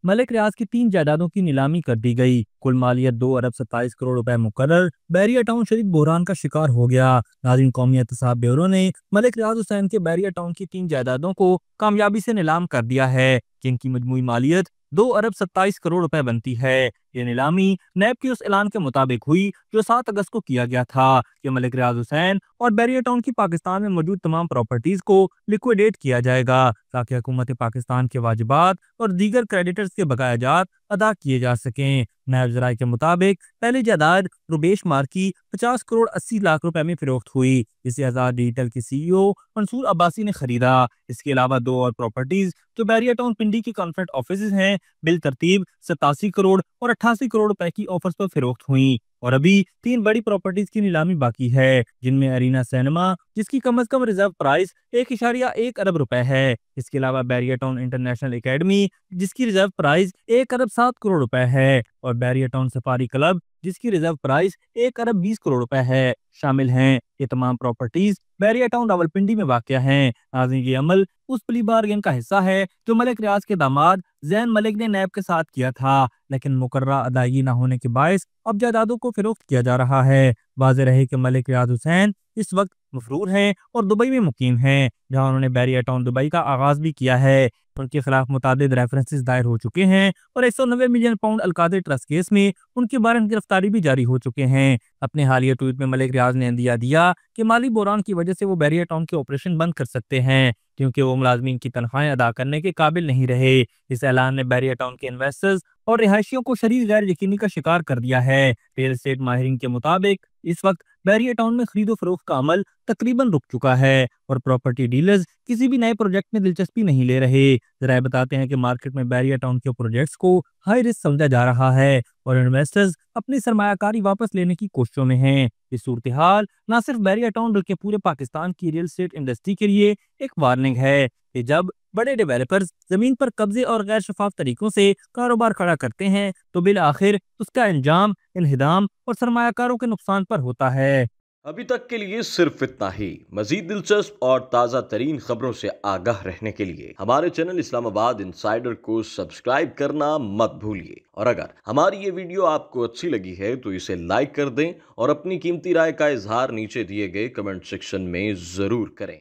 मलिक रियाज की 3 जायदादों की नीलामी कर दी गई। कुल मालियत 2 अरब 27 करोड़ रुपए मुकर्रर। बैरिया टाउन शदीद बहरान का शिकार हो गया। नाज़रीन, कौमी एहतसाब ब्यूरो ने मलिक रियाज हुसैन के बैरिया टाउन की 3 जायदादों को कामयाबी से नीलाम कर दिया है, जिनकी मजमूई मालियत 2 अरब 27 करोड़ रुपए बनती है। ये नीलामी नैब के उस ऐलान के मुताबिक हुई जो 7 अगस्त को किया गया था कि मलिक रियाज हुसैन और बैरिया टाउन की पाकिस्तान में मौजूद तमाम प्रॉपर्टीज को लिक्विडेट किया जाएगा, ताकि हुकूमत पाकिस्तान के वाजिबात और दीगर क्रेडिटर्स के बकायाजात अदा किए जा सकें। नायब ज़राए के मुताबिक पहली जायदाद रुबेश मार्की 50 करोड़ 80 लाख रुपए में फरोख्त हुई, जिसे आज़ाद डिजिटल के CEO मंसूर अब्बासी ने खरीदा। इसके अलावा 2 और प्रॉपर्टीज जो बैरिया टाउन पिंडी की कॉन्फ्रेंट ऑफिस हैं, बिल तरतीब 87 करोड़ और 88 करोड़ रुपए की ऑफर्स पर फरोख्त हुई। और अभी 3 बड़ी प्रॉपर्टीज की नीलामी बाकी है, जिनमें अरीना सिनेमा, जिसकी कम से कम रिजर्व प्राइस 1.1 अरब रुपए है। इसके अलावा बैरिया टाउन इंटरनेशनल एकेडमी, जिसकी रिजर्व प्राइस 1 अरब 7 करोड़ रुपए है, और बैरिया टाउन सफारी क्लब, जिसकी रिजर्व प्राइस 1 अरब 20 करोड़ रुपए है, शामिल हैं। ये तमाम प्रॉपर्टीज बैरिया टाउन रावलपिंडी में वाक़या हैं। नाज़रीन, ये अमल उस प्ली बार्गेन का हिस्सा है जो मलिक रियाज के दामाद जैन मलिक ने नैब के साथ किया था, लेकिन मुकर्ररा अदायगी न होने के बायस अब जायदादों को फरोख्त किया जा रहा है। वाज़ेह रहे कि मलिक रियाज हुसैन इस वक्त मफरूर हैं और दुबई में मुकीम हैं, जहां उन्होंने बैरिया टाउन दुबई का आगाज भी किया है। उनके खिलाफ मुतादिद रेफरेंसेस दायर हो चुके हैं और 190 मिलियन पाउंड अलकादे ट्रस्ट केस में उनके बारे में गिरफ्तारी भी जारी हो चुके हैं। अपने हालिया ट्वीट में मलिक रियाज ने अंदिया दिया कि माली बहरान की वजह से वो बैरिया टाउन के ऑपरेशन बंद कर सकते हैं, क्योंकि वो मुलाजमीन की तनख्वाहें अदा करने के काबिल नहीं रहे। इस ऐलान ने बैरिया टाउन के इन्वेस्टर्स और रिहायशियों को शदीद गैर यकीनी का शिकार कर दिया है। रियल एस्टेट माहिरीन के मुताबिक इस वक्त बैरिया टाउन में खरीदो फरोख्त का अमल तकरीबन रुक चुका है और प्रॉपर्टी डीलर्स किसी भी नए प्रोजेक्ट में दिलचस्पी नहीं ले रहे। जराए बताते हैं कि मार्केट में बैरिया टाउन के प्रोजेक्ट्स को हाई रिस्क समझा जा रहा है और इन्वेस्टर्स अपनी सरमायाकारी वापस लेने की कोशिशों में हैं। इस सूरत हाल न सिर्फ बैरिया टाउन बल्कि पूरे पाकिस्तान की रियल एस्टेट इंडस्ट्री के लिए एक वार्निंग है कि जब बड़े डेवलपर्स जमीन पर कब्जे और गैर शफाफ तरीकों से कारोबार खड़ा करते हैं तो बिल आखिर उसका अंजाम इन्हिदाम और सरमायाकारों के नुकसान पर होता है। अभी तक के लिए सिर्फ इतना ही। मजीद दिलचस्प और ताज़ा तरीन खबरों से आगाह रहने के लिए हमारे चैनल इस्लामाबाद इंसाइडर को सब्सक्राइब करना मत भूलिए। और अगर हमारी ये वीडियो आपको अच्छी लगी है तो इसे लाइक कर दें और अपनी कीमती राय का इजहार नीचे दिए गए कमेंट सेक्शन में जरूर करें।